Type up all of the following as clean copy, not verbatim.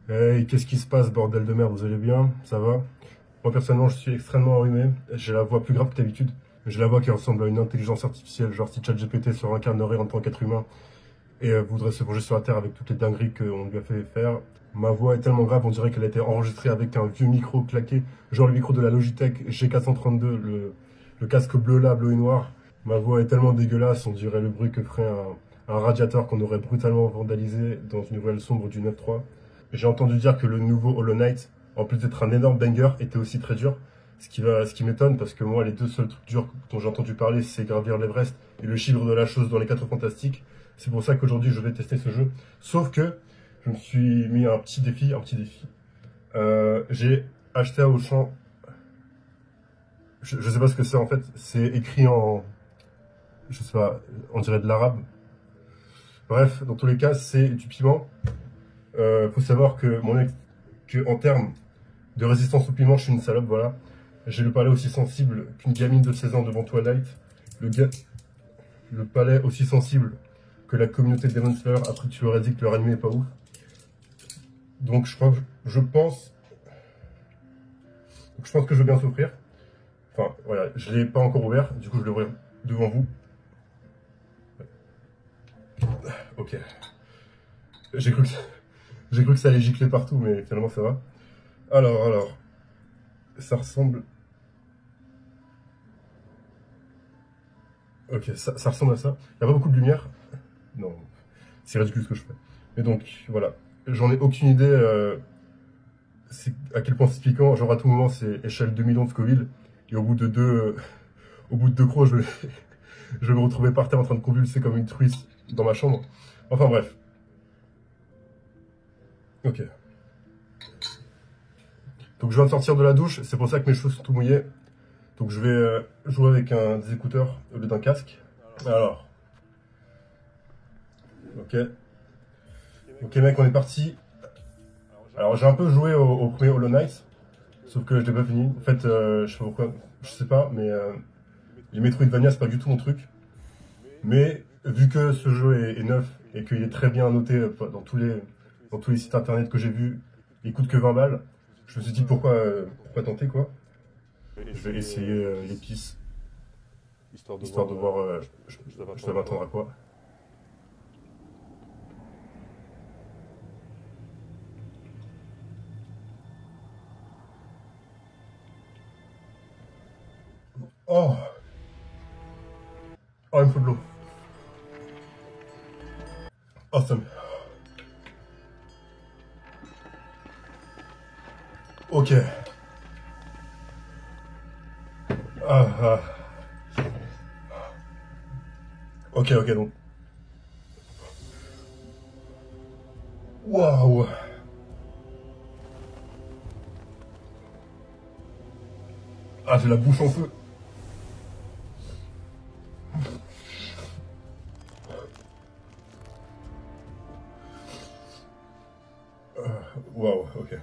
Hey, qu'est-ce qui se passe, bordel de merde, vous allez bien? Ça va? Moi, personnellement, je suis extrêmement enrhumé. J'ai la voix plus grave que d'habitude. J'ai la voix qui ressemble à une intelligence artificielle, genre si ChatGPT se réincarnerait en tant qu'être humain et voudrait se venger sur la Terre avec toutes les dingueries qu'on lui a fait faire. Ma voix est tellement grave, on dirait qu'elle a été enregistrée avec un vieux micro claqué, genre le micro de la Logitech G432, le casque bleu là, bleu et noir. Ma voix est tellement dégueulasse, on dirait le bruit que ferait un radiateur qu'on aurait brutalement vandalisé dans une ruelle sombre du 9-3. J'ai entendu dire que le nouveau Hollow Knight, en plus d'être un énorme banger, était aussi très dur. Ce qui m'étonne, parce que moi, les deux seuls trucs durs dont j'ai entendu parler, c'est gravir l'Everest et le chiffre de la chose dans les 4 fantastiques. C'est pour ça qu'aujourd'hui, je vais tester ce jeu. Sauf que, je me suis mis un petit défi, j'ai acheté à Auchan, je sais pas ce que c'est en fait, c'est écrit en, je sais pas, on dirait de l'arabe. Bref, dans tous les cas, c'est du piment. Faut savoir que en termes de résistance au piment, je suis une salope, voilà. J'ai le palais aussi sensible qu'une gamine de 16 ans devant Twilight. Le palais aussi sensible que la communauté de Demon Slayer après que tu leur as dit que leur anime est pas ouf. Donc je pense que je veux bien s'offrir. Enfin, voilà, je l'ai pas encore ouvert, du coup je vais l'ouvrir devant vous. Ok. J'ai cru que, j'ai cru que ça allait gicler partout, mais finalement ça va. Alors, ça ressemble... Ok, ça ressemble à ça. Il n'y a pas beaucoup de lumière. Non, c'est ridicule ce que je fais. Mais donc, voilà. J'en ai aucune idée à quel point c'est piquant. Genre, à tout moment, c'est échelle 2 millions de Scoville. Et au bout de deux crocs, je vais me retrouver par terre en train de convulser comme une truisse dans ma chambre. Enfin, bref. Ok. Donc, je viens de sortir de la douche. C'est pour ça que mes cheveux sont tout mouillés. Donc, je vais jouer avec des écouteurs au lieu d'un casque. Alors. Ok. Ok, mec, on est parti. Alors, j'ai un peu joué au premier Hollow Knight. Sauf que je l'ai pas fini. En fait, je sais pas pourquoi, je sais pas, mais les Metroidvania, c'est pas du tout mon truc. Mais vu que ce jeu est neuf et qu'il est très bien noté dans tous les sites internet que j'ai vus, il coûte que 20 balles, je me suis dit pourquoi tenter quoi. Je vais essayer l'épice, histoire de voir je dois m'attendre à quoi. Oh, oh, il me faut de l'eau. Oh, ça me... Ok. Ah, ah. Ok, donc. Waouh. Ah, j'ai la bouche en feu. Waouh, ok.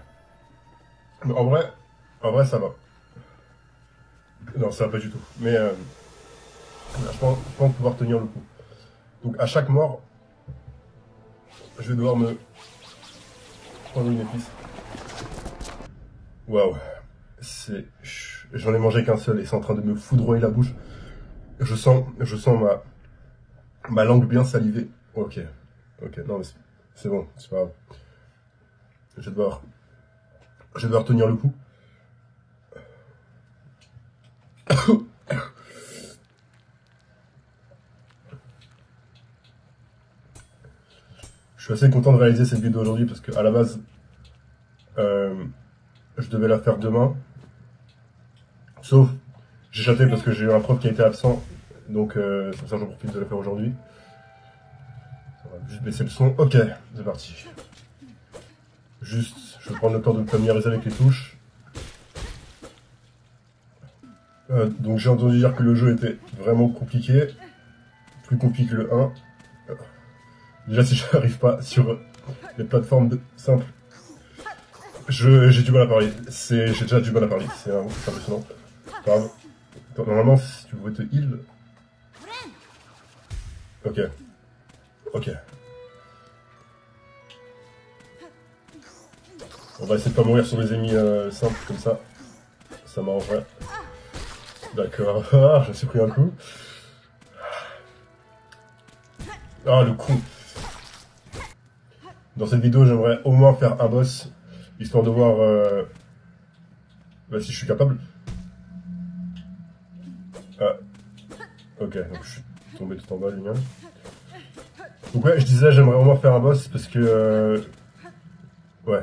Mais en vrai, ça va. Non, ça va pas du tout. Mais je pense pouvoir tenir le coup. Donc à chaque mort, je vais devoir me prendre une épice. Waouh. J'en ai mangé qu'un seul et c'est en train de me foudroyer la bouche. Je sens ma langue bien salivée. Ok. Ok, non mais c'est bon, c'est pas grave. Je vais devoir tenir le coup. Je suis assez content de réaliser cette vidéo aujourd'hui parce qu'à la base, je devais la faire demain. Sauf, j'ai chaté parce que j'ai eu un prof qui a été absent. Donc, c'est pour ça que j'en profite de la faire aujourd'hui. On va juste baisser le son. Ok, c'est parti. Juste, je vais prendre le temps de me familiariser avec les touches. Donc j'ai entendu dire que le jeu était vraiment compliqué. Plus compliqué que le 1. Déjà si j'arrive pas sur les plateformes simples, j'ai du mal à parler. J'ai déjà du mal à parler, c'est impressionnant. Grave. Normalement, si tu veux te heal... Ok. Ok. On va essayer de pas mourir sur des ennemis simples comme ça. Ça m'arrangerait. D'accord. Ah, je me suis pris un coup. Ah, le coup. Dans cette vidéo, j'aimerais au moins faire un boss, histoire de voir bah, si je suis capable. Ah. Ok, donc je suis tombé tout en bas, lui. Donc ouais, je disais, j'aimerais au moins faire un boss, parce que... ouais.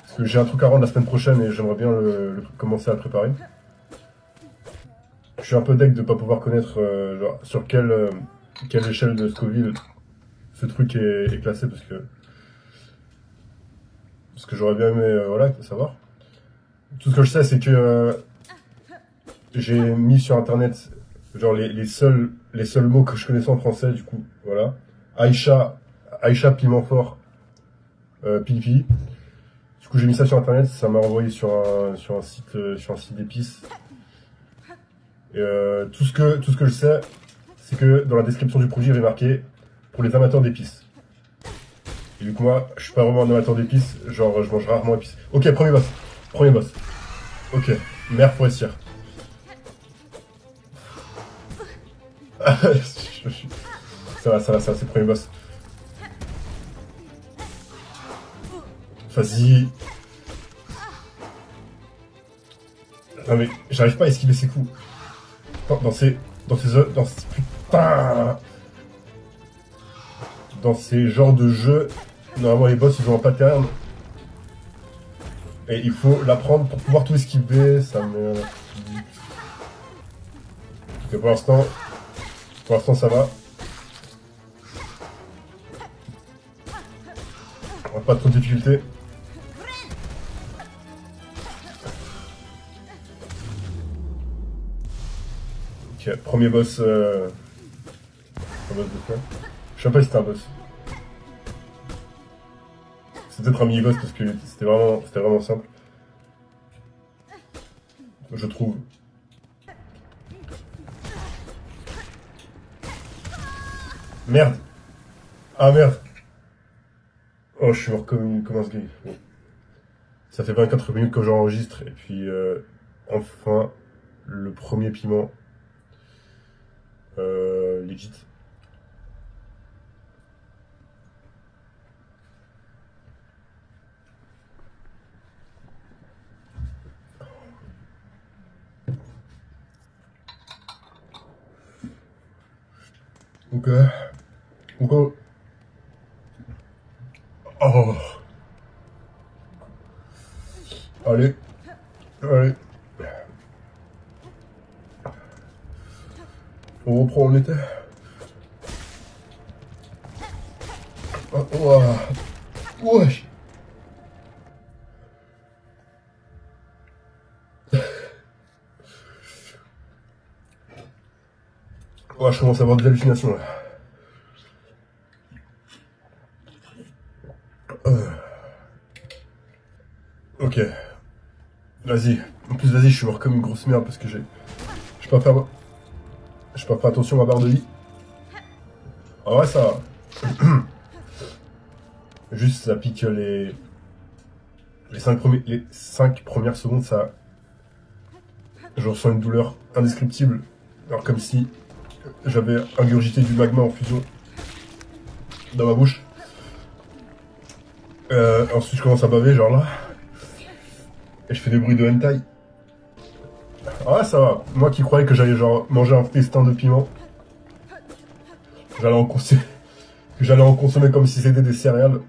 Parce que j'ai un truc à rendre la semaine prochaine, et j'aimerais bien commencer à le préparer. Je suis un peu deg de pas pouvoir connaître genre, sur quelle échelle de Scoville ce truc est classé, parce que j'aurais bien aimé voilà, savoir. Tout ce que je sais, c'est que j'ai mis sur internet genre les seuls mots que je connaissais en français, du coup, voilà. Aïcha piment fort, pili. Du coup, j'ai mis ça sur internet, ça m'a envoyé sur un site d'épices. Et tout ce que je sais, c'est que dans la description du produit, il y avait marqué pour les amateurs d'épices. Et du coup, moi, je suis pas vraiment un amateur d'épices, genre je mange rarement épices. Ok, premier boss. Ok, mère forestière. Ça va, c'est le premier boss. Vas-y. Non mais, j'arrive pas à esquiver ses coups. Dans ces putain, dans ces genres de jeux, normalement les boss ils ont un pattern. Et il faut l'apprendre pour pouvoir tout esquiver, ça me... Ok, pour l'instant ça va. On n'a pas trop de difficultés. Ok, premier boss... un boss de quoi? Je sais pas si c'était un boss. C'est peut-être un mini-boss parce que c'était vraiment simple. Je trouve. Merde! Ah merde! Oh, je suis mort comme un sgeg. Bon. Ça fait 24 minutes que j'enregistre et puis enfin le premier piment legit. Ok. Oh. Allez. On reprend où on était. Oh. Wesh. Oh, je commence à avoir des hallucinations là. Ok. Vas-y. En plus, vas-y, je suis mort comme une grosse merde parce que je peux pas faire attention à ma barre de vie. Ah ouais, ça va. Juste, ça pique les 5 premières secondes, ça... Je ressens une douleur indescriptible. Alors comme si j'avais ingurgité du magma en fusion dans ma bouche. Ensuite, je commence à baver, genre là. Et je fais des bruits de hentai. Ah ouais, ça va. Moi qui croyais que j'allais genre manger un festin de piment. J'allais en consommer comme si c'était des céréales.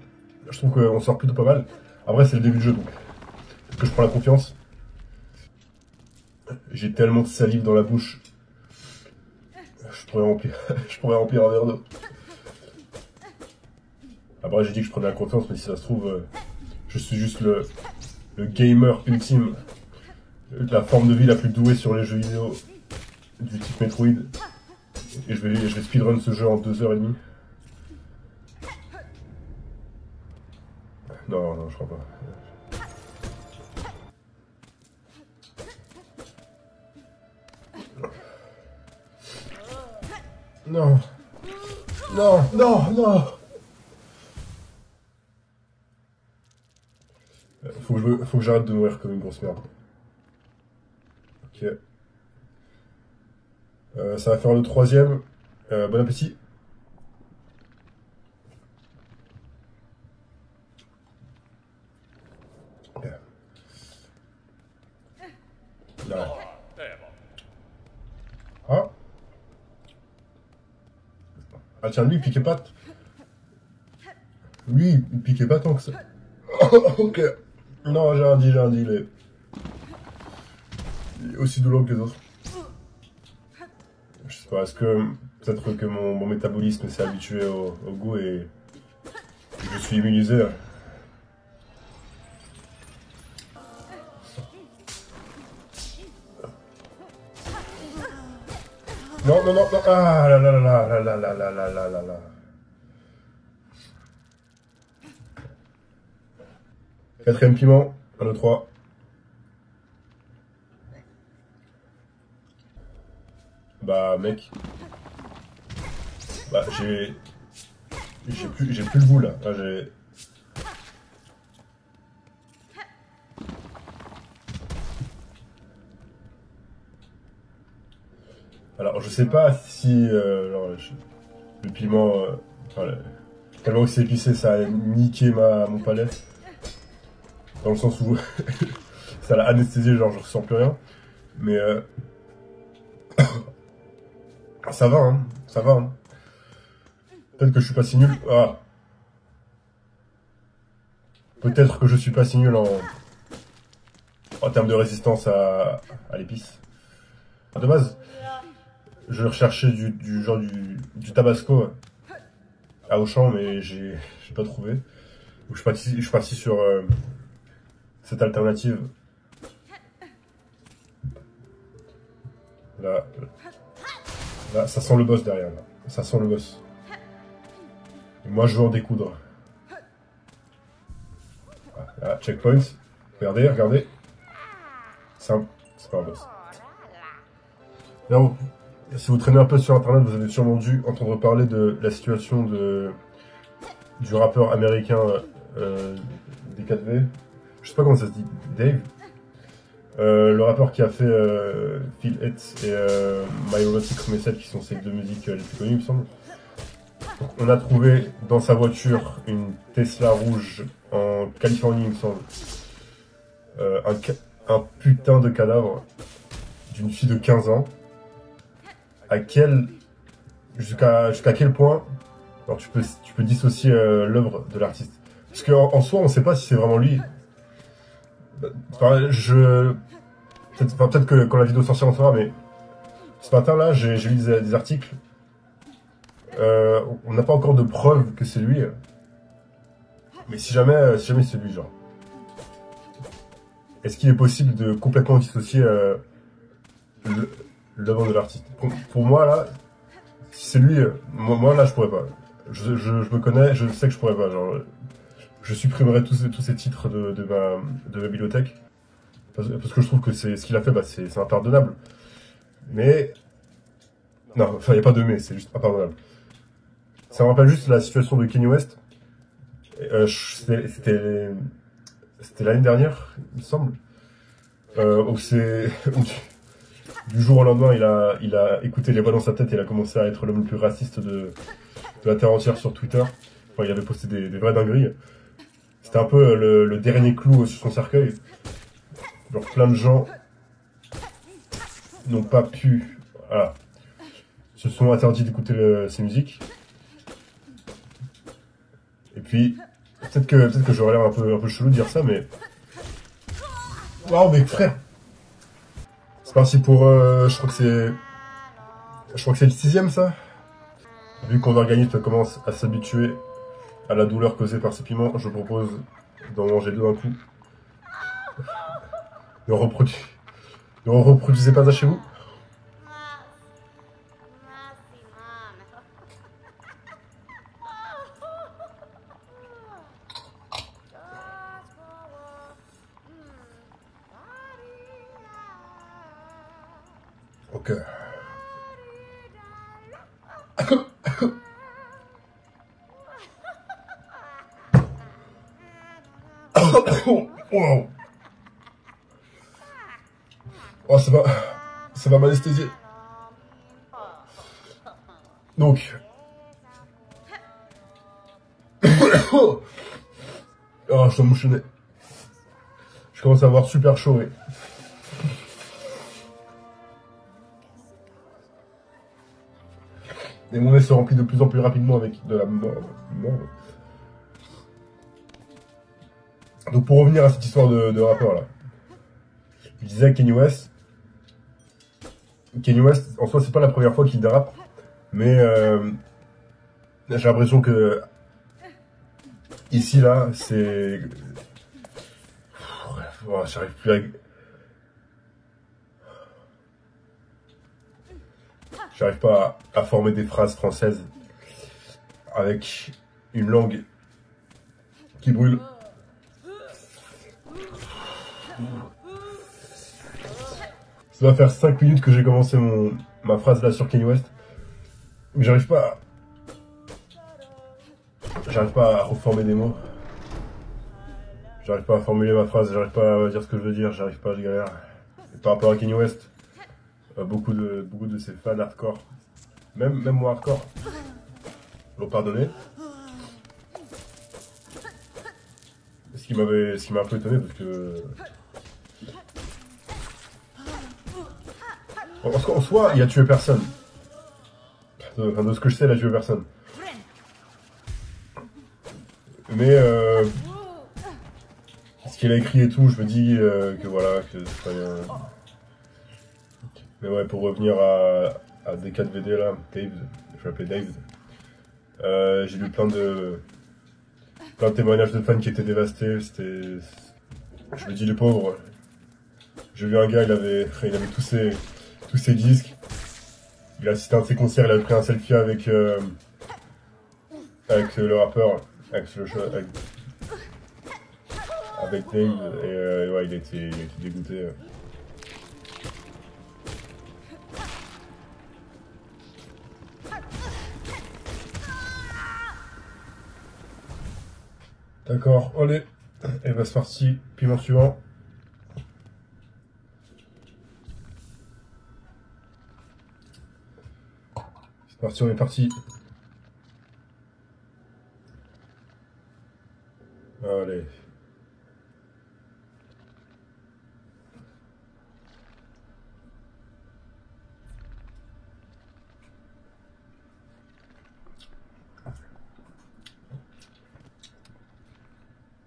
Je trouve qu'on sort plutôt pas mal. Après, c'est le début du jeu, donc que je prends la confiance. J'ai tellement de salive dans la bouche. Je pourrais remplir un verre d'eau. Après, j'ai dit que je prenais la confiance, mais si ça se trouve, je suis juste le gamer ultime. La forme de vie la plus douée sur les jeux vidéo du type Metroid. Et je vais speedrun ce jeu en 2h30. Non, je crois pas. Non. Faut que j'arrête de mourir comme une grosse merde. Ok. Ça va faire le troisième. Bon appétit. Ok. Là. Ah. Ah tiens, lui, il piquait pas. Lui, il piquait pas tant que ça. Ok. Non, j'ai un dit, il est aussi douloureux que les autres. Je sais pas, est-ce que peut-être que mon métabolisme s'est habitué au goût et je suis immunisé. Non, non, non, non. Ah là là là là là là là là là là là. Quatrième piment, 1, 2, 3. Bah mec. Bah j'ai plus le goût là. Là j'ai. Alors je sais pas si le piment, enfin, tellement que c'est épicé, ça a niqué mon palais. Dans le sens où ça l'a anesthésié, genre je ressens plus rien. Mais ça va, hein, ça va. Hein. Peut-être que je suis pas si nul. Ah. Peut-être que je suis pas si nul en termes de résistance à l'épice. De base, je recherchais du genre du tabasco à Auchan, mais j'ai pas trouvé. Donc, je suis parti sur cette alternative. Là, là, ça sent le boss derrière. Là. Ça sent le boss. Et moi, je veux en découdre. Là, checkpoint. Regardez, regardez. C'est pas un boss. Là, si vous traînez un peu sur internet, vous avez sûrement dû entendre parler de la situation du rappeur américain des 4V. Je sais pas comment ça se dit, Dave. Le rappeur qui a fait Feel It et My Erotic Message, qui sont ses deux musiques les plus connues, il me semble. Donc, on a trouvé dans sa voiture une Tesla rouge en Californie, il me semble. Un putain de cadavre d'une fille de 15 ans. Jusqu'à quel point alors tu peux dissocier l'œuvre de l'artiste. Parce qu'en soi, on sait pas si c'est vraiment lui. Enfin, peut-être que quand la vidéo sortira, on saura, mais ce matin-là, j'ai lu des articles. On n'a pas encore de preuves que c'est lui. Mais si jamais c'est lui, genre. Est-ce qu'il est possible de complètement dissocier l'œuvre de l'artiste? Pour moi, là, si c'est lui, moi là, je pourrais pas. Je me connais, je sais que je pourrais pas. Genre, je supprimerai tous ces titres de ma bibliothèque. Parce que je trouve que ce qu'il a fait, bah, c'est impardonnable. Mais. Non, enfin, il n'y a pas de mais, c'est juste impardonnable. Ça me rappelle juste la situation de Kanye West. C'était l'année dernière, il me semble. Où c'est. Du jour au lendemain, il a écouté les voix dans sa tête et il a commencé à être l'homme le plus raciste de la terre entière sur Twitter. Enfin, il avait posté des vraies dingueries. C'était un peu le dernier clou sur son cercueil. Genre plein de gens n'ont pas pu... Voilà. Se sont interdits d'écouter ses musiques. Et puis, peut-être que j'aurais l'air un peu chelou de dire ça, mais... Waouh, mais frère! C'est parti pour... je crois que c'est le 6ème, ça. Vu qu'on l'organisme commence à s'habituer à la douleur causée par ces piments, je propose d'en manger 2 d'un coup. Ne reproduisez pas ça chez vous. Ok. Wow. Oh, ça va m'anesthésier. Donc. Oh, je dois mouchonner. Je commence à avoir super chaud, oui. Et mon nez se remplit de plus en plus rapidement avec de la mort. Donc pour revenir à cette histoire de rappeur là. Je disais Kanye West. Kanye West, en soi, c'est pas la première fois qu'il dérape. Mais j'ai l'impression que ici là, c'est... Oh, j'arrive plus à... J'arrive pas à former des phrases françaises avec une langue qui brûle. Ça va faire 5 minutes que j'ai commencé ma phrase là sur Kanye West. Mais j'arrive pas à reformer des mots. J'arrive pas à formuler ma phrase, j'arrive pas à dire ce que je veux dire, j'arrive pas, je galère. Et par rapport à Kanye West, beaucoup de ses fans hardcore, même moi hardcore, l'ont pardonné. Ce qui m'a un peu étonné parce que... En soi, il a tué personne. De ce que je sais, il a tué personne. Mais ce qu'il a écrit et tout, je me dis que voilà, que c'est pas bien. Mais ouais, pour revenir à D4VD là, Dave, je m'appelais Dave. J'ai lu plein de témoignages de fans qui étaient dévastés. Je me dis les pauvres. J'ai vu un gars, il avait tous ses disques. Il a assisté à un de ses concerts, il avait pris un selfie avec le rappeur, avec Dave, et ouais, il a été dégoûté. D'accord, allez, et bah c'est parti, piment suivant. C'est parti, on est parti. Allez.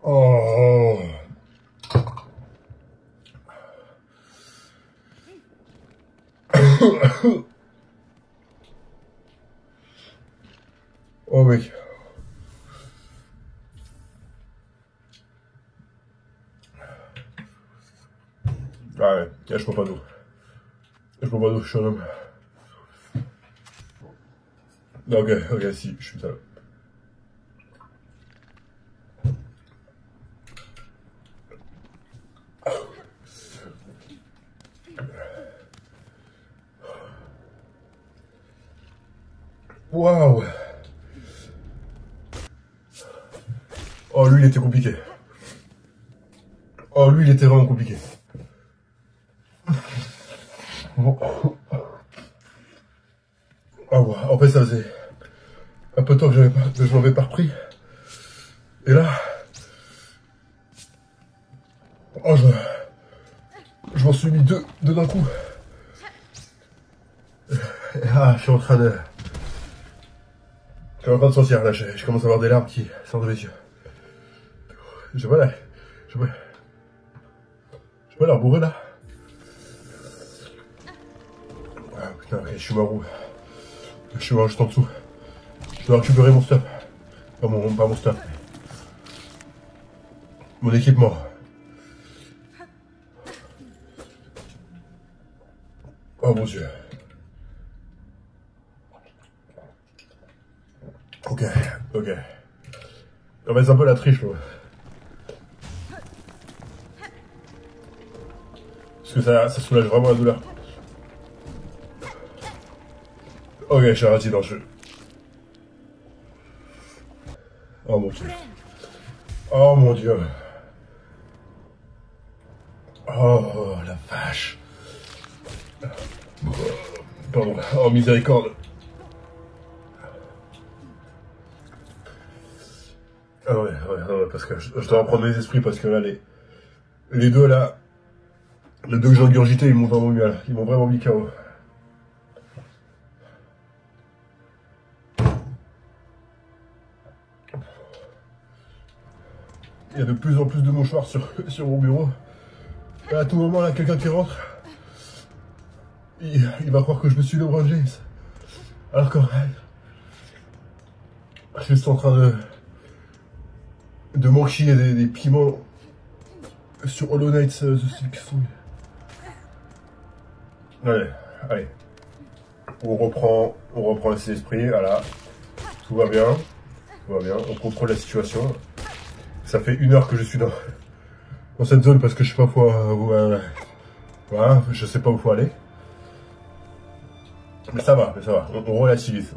Oh. Oh mec. Ah ouais, je bois pas d'eau. Je bois pas d'eau, je suis un homme. Ok, si, je suis ça. Waouh. Oh, lui, il était compliqué. Oh, lui, il était vraiment compliqué. Ah ouais, en fait, ça faisait un peu de temps que je m'en avais pas repris. Et là... Oh, je m'en suis mis deux d'un coup. Ah, je suis en train de sortir, là, je commence à avoir des larmes qui sortent de mes yeux. J'ai pas l'air bourré, là. Ah, putain, ok, je suis mort où? Je suis mort juste en dessous. Je dois récupérer mon stuff. Pas mon stuff. Mon équipement. Oh mon dieu. Ok. On va être un peu la triche, là. Parce que ça soulage vraiment la douleur. Ok, je suis arrêté dans le jeu. Oh mon dieu. Oh mon dieu. Oh la vache. Pardon, oh miséricorde. Ah ouais, parce que je dois en prendre les esprits parce que là, les deux là, les deux que j'ai ingurgités, ils m'ont vraiment mis là. Ils m'ont vraiment mis KO. Il y a de plus en plus de mouchoirs sur mon bureau. Et à tout moment, là, quelqu'un qui rentre, il va croire que je me suis LeBron James. Alors qu'en vrai, je suis juste en train de manquer des piments sur Hollow Knight, The Silk Song. Allez. On reprend les esprits, voilà. Tout va bien, on contrôle la situation. Ça fait 1 heure que je suis dans cette zone parce que je sais pas voilà, je sais pas où faut aller. Mais ça va, on relativise,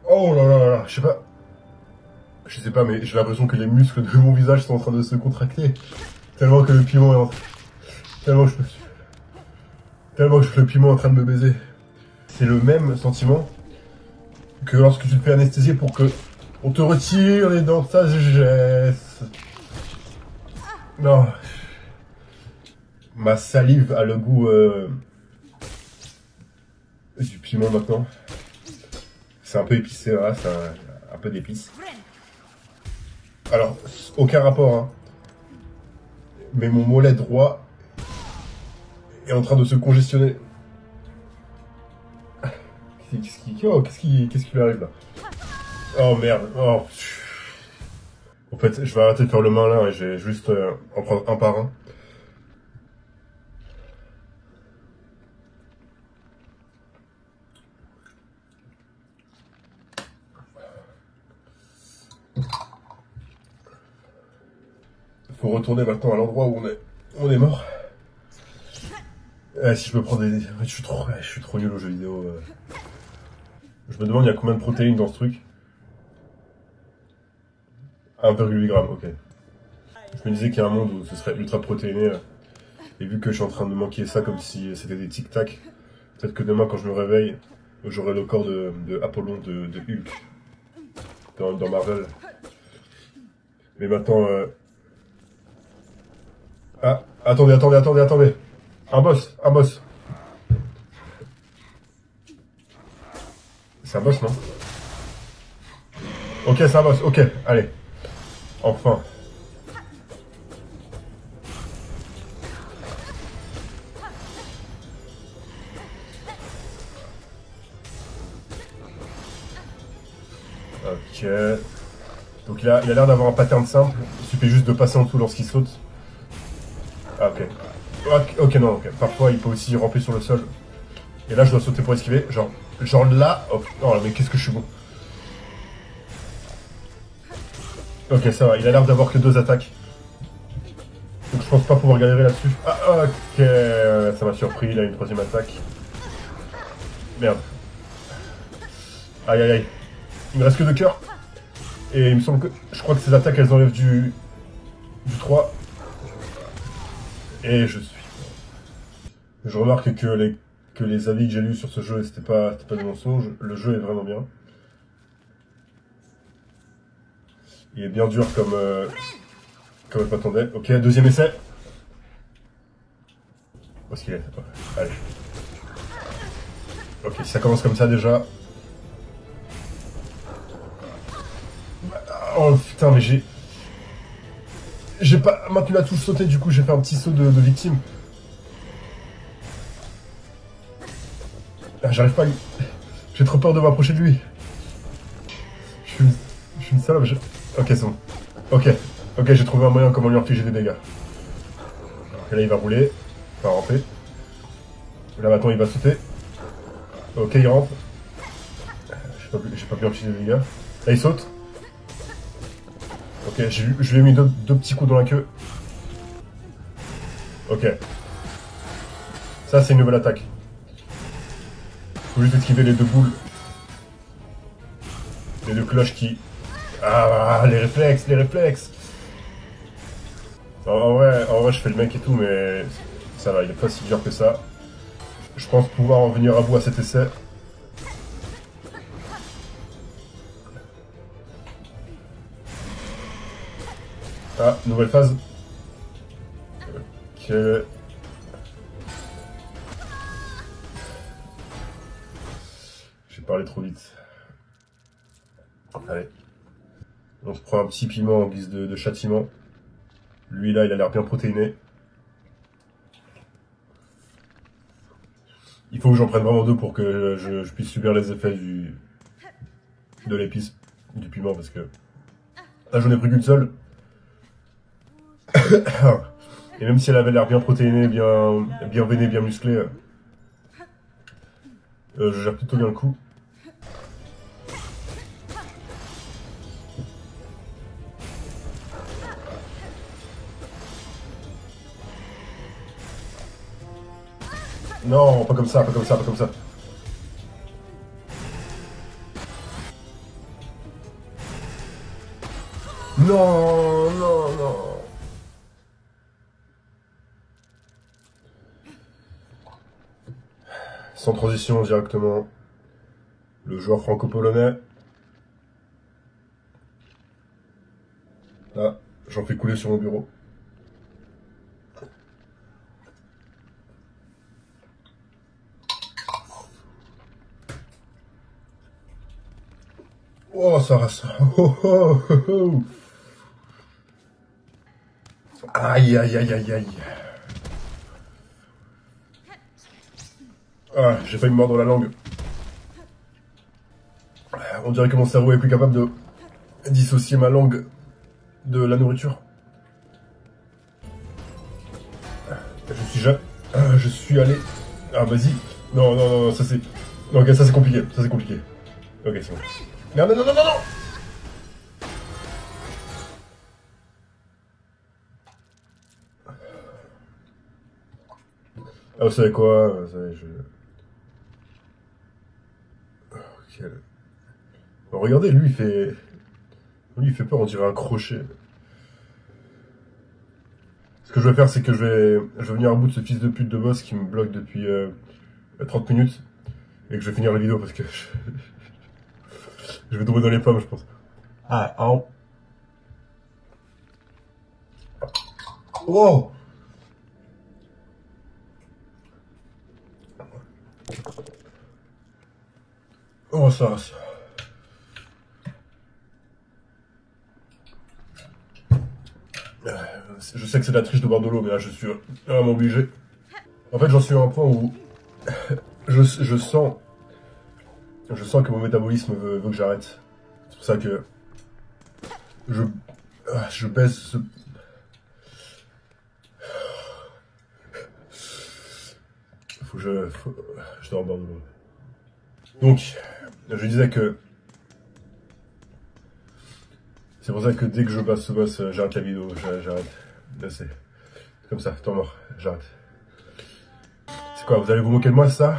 Oh là là là, je sais pas, mais j'ai l'impression que les muscles de mon visage sont en train de se contracter. Tellement que le piment est tellement que le piment est en train de me baiser. C'est le même sentiment que lorsque tu te fais anesthésier pour que on te retire les dents de sagesse. Non. Ma salive a le goût du piment maintenant. C'est un peu épicé, voilà, c'est un peu d'épices. Alors, aucun rapport, hein. Mais mon mollet droit est en train de se congestionner. Qu'est-ce qui lui arrive là? Oh merde, oh. En fait, je vais arrêter de faire le malin et je vais juste en prendre un par un. Faut retourner maintenant à l'endroit où on est mort. Si je peux prendre des... Je suis trop nul aux jeux vidéo. Je me demande il y a combien de protéines dans ce truc. 1,8 g, ok. Je me disais qu'il y a un monde où ce serait ultra protéiné. Et vu que je suis en train de manquer ça comme si c'était des tic-tac, peut-être que demain quand je me réveille, j'aurai le corps de Apollon de Hulk dans Marvel. Mais maintenant... Ah, attendez. Un boss. C'est un boss, non? Ok, c'est un boss, ok, allez. Enfin. Ok. Donc il a l'air d'avoir un pattern simple. Il suffit juste de passer en dessous lorsqu'il saute. Ah, ok. Ok, non, ok. Parfois, il peut aussi ramper sur le sol. Et là, je dois sauter pour esquiver. Genre là... Oh, mais qu'est-ce que je suis bon. Ok, ça va. Il a l'air d'avoir que 2 attaques. Donc je pense pas pouvoir galérer là-dessus. Ah, ok. Ça m'a surpris. Il a une 3e attaque. Merde. Aïe. Il me reste que 2 cœurs. Et il me semble que... Je crois que ces attaques, elles enlèvent du 3. Et je remarque que les avis que j'ai lus sur ce jeu, c'était pas des mensonges. Le jeu est vraiment bien. Il est bien dur comme je m'attendais. Ok, 2e essai. Où est-ce qu'il est? Allez. Ok, ça commence comme ça déjà. Oh putain, mais j'ai pas maintenu la touche sauter, du coup j'ai fait un petit saut de victime. Ah, j'arrive pas à lui... J'ai trop peur de m'approcher de lui. Je suis une salope. Ok, c'est bon. Ok, j'ai trouvé un moyen comment lui infliger des dégâts. Et là il va rouler. Il va ramper. Là maintenant il va sauter. Ok, il rampe. J'ai pas pu infliger des dégâts. Là il saute. Ok, je lui ai mis deux petits coups dans la queue. Ok. Ça, c'est une nouvelle attaque. Faut juste esquiver les 2 boules. Les 2 cloches qui... Ah, les réflexes. En vrai, je fais le mec et tout, mais ça va, il est pas si dur que ça. Je pense pouvoir en venir à bout à cet essai. Ah, nouvelle phase. Ok. J'ai parlé trop vite. Allez. On se prend un petit piment en guise de châtiment. Lui là, il a l'air bien protéiné. Il faut que j'en prenne vraiment deux pour que je puisse subir les effets de l'épice, du piment, parce que là j'en ai pris qu'une seule. Et même si elle avait l'air bien protéinée, bien veinée, bien musclée, je gère plutôt bien le coup. Non, pas comme ça, pas comme ça, pas comme ça. Non, non, non. Sans transition directement. Le joueur franco-polonais. Là, j'en fais couler sur mon bureau. Oh, ça rase. Oh, oh, oh, oh. Aïe, aïe, aïe, aïe, aïe. Ah, j'ai failli me mordre la langue. On dirait que mon cerveau est plus capable de dissocier ma langue de la nourriture. Je suis allé... Ah, vas-y. Non, non, non, ça c'est... Ok, ça c'est compliqué, ça c'est compliqué. Ok, c'est bon. Merde, non, non, non, non, non. Ah, vous savez quoi? Vous savez, Ok. Bon, regardez, lui, il fait... Lui, il fait peur, on dirait un crochet. Ce que je vais faire, c'est que je vais venir à bout de ce fils de pute de boss qui me bloque depuis 30 minutes. Et que je vais finir la vidéo parce que je vais tomber dans les pommes, je pense. Ah, oh. Oh! Oh, ça. Je sais que c'est de la triche de boire de l'eau, mais là, je suis vraiment obligé. En fait, j'en suis à un point où je sens que mon métabolisme veut que j'arrête. C'est pour ça que je baisse ce... Je dois en boire de l'eau. Donc, je disais que c'est pour ça que dès que je passe ce boss, j'arrête la vidéo, j'arrête. Là, c'est comme ça, temps mort, j'arrête. C'est quoi, vous allez vous moquer de moi, c'est ça?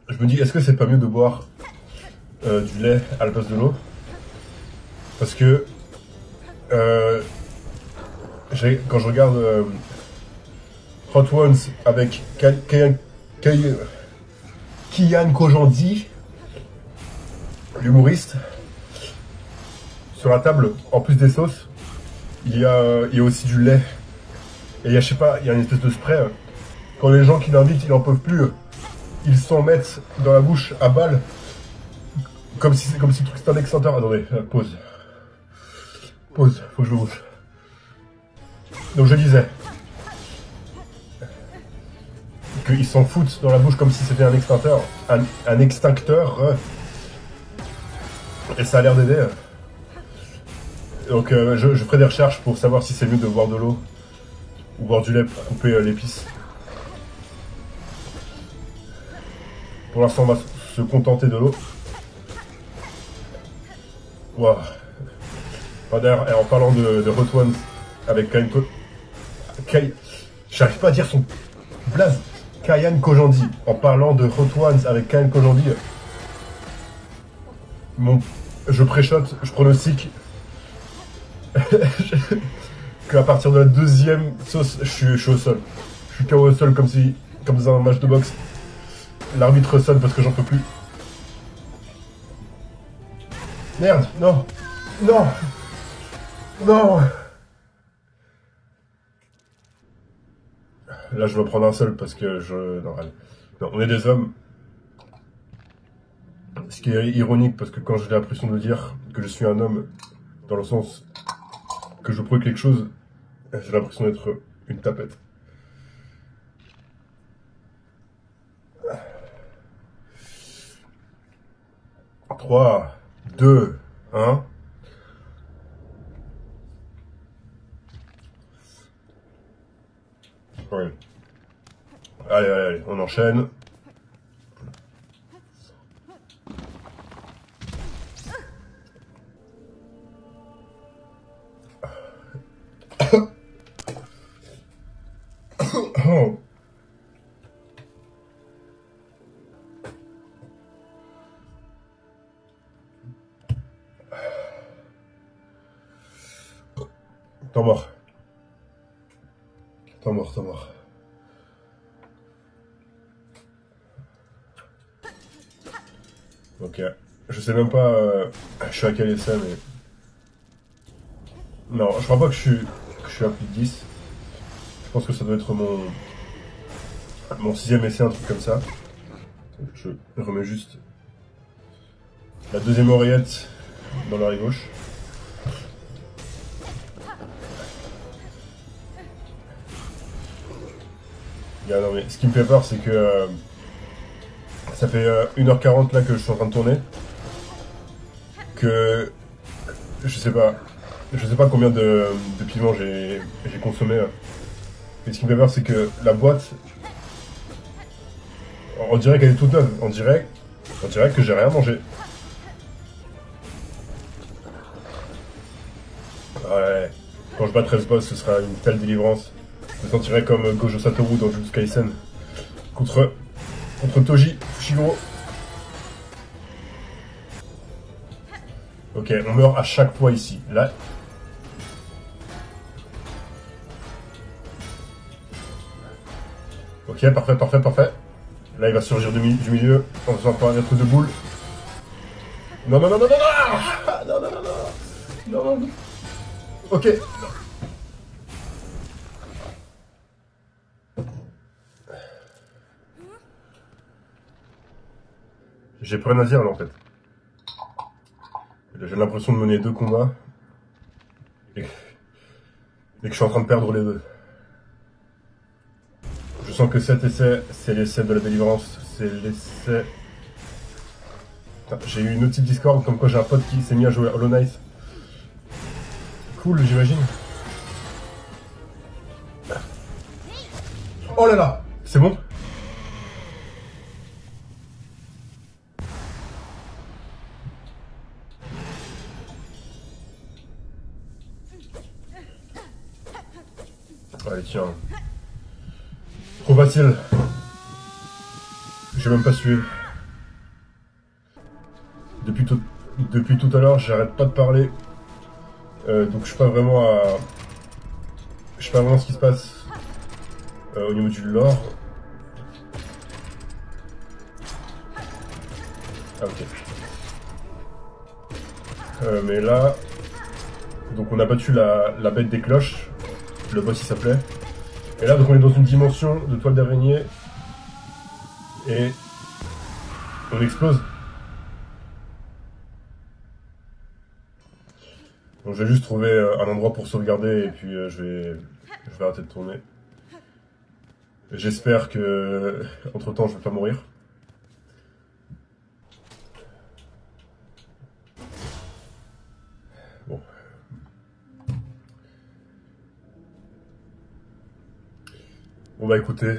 Je me dis, est-ce que c'est pas mieux de boire du lait à la place de l'eau? Parce que quand je regarde Hot Ones avec Kian Kojandi, l'humoriste, sur la table, en plus des sauces, il y a aussi du lait. Et il y a, je sais pas, il y a une espèce de spray. Quand les gens qui l'invitent, ils en peuvent plus, ils s'en mettent dans la bouche à balle. Comme si le truc c'était un extincteur. Attendez, pause. Pause, faut que je me bouge. Donc je disais qu'ils s'en foutent dans la bouche comme si c'était un extincteur. Un extincteur. Et ça a l'air d'aider. Donc je ferai des recherches pour savoir si c'est mieux de boire de l'eau ou boire du lait pour couper l'épice. Pour l'instant, on va se contenter de l'eau. Wow. D'ailleurs, en parlant de Hot Ones avec j'arrive pas à dire son blaze. Kian Kojandi. En parlant de Hot Ones avec Kian Kojandi, je préchote, je pronostique. qu'à partir de la deuxième sauce, je suis au sol. Je suis KO au sol comme dans un match de boxe. L'arbitre sonne parce que j'en peux plus. Merde, non, non, non. Là, je vais prendre un seul parce que non, allez. Non, on est des hommes. Ce qui est ironique parce que quand j'ai l'impression de dire que je suis un homme, dans le sens que je prouve quelque chose, j'ai l'impression d'être une tapette. « 3, 2, 1... » Ouais. Allez, allez, allez, on enchaîne. Oh. Temps mort. Temps mort, temps mort. Ok. Je sais même pas... je suis à quel essai, mais... Non, je crois pas que je suis à plus de 10. Je pense que ça doit être mon 6e essai, un truc comme ça. Je remets juste la deuxième oreillette dans l'oreille gauche. Non, mais ce qui me fait peur, c'est que ça fait 1h40 là que je suis en train de tourner. Que je sais pas combien de piments j'ai consommé. Mais ce qui me fait peur, c'est que la boîte, on dirait qu'elle est toute neuve. On dirait que j'ai rien mangé. Ouais. Quand je battrai ce boss, ce sera une telle délivrance. Je me sentirais comme Gojo Satoru dans Jujutsu Kaisen contre Toji Fushiguro. Ok, on meurt à chaque fois ici. Là. Ok, parfait, parfait, parfait. Là, il va surgir du milieu en faisant apparaître deux boules. Non, non, non, non, non, non, non, non, non, non, non, non. Ok. J'ai plus rien à dire là en fait. J'ai l'impression de mener deux combats et que je suis en train de perdre les deux. Je sens que cet essai, c'est l'essai de la délivrance, c'est l'essai... J'ai eu une autre petite Discord comme quoi j'ai un pote qui s'est mis à jouer à Hollow Knight. Cool, j'imagine. Oh là là, c'est bon? Allez, tiens. Trop facile. J'ai même pas suivi. Depuis tout à l'heure, j'arrête pas de parler. Donc je sais pas vraiment ce qui se passe au niveau du lore. Ah ok. Mais là, donc on a battu la bête des cloches. Le boss il s'appelait. Et là donc on est dans une dimension de toile d'araignée. Et on explose. Donc je vais juste trouver un endroit pour sauvegarder et puis je vais arrêter de tourner. J'espère que entre temps je vais pas mourir. Bon. Bon bah écoutez,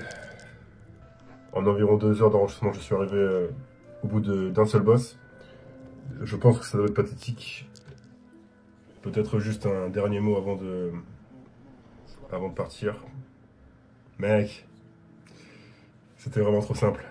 en environ 2 heures d'enregistrement je suis arrivé au bout d'un seul boss. Je pense que ça doit être pathétique. Peut-être juste un dernier mot avant de partir. Mec, c'était vraiment trop simple.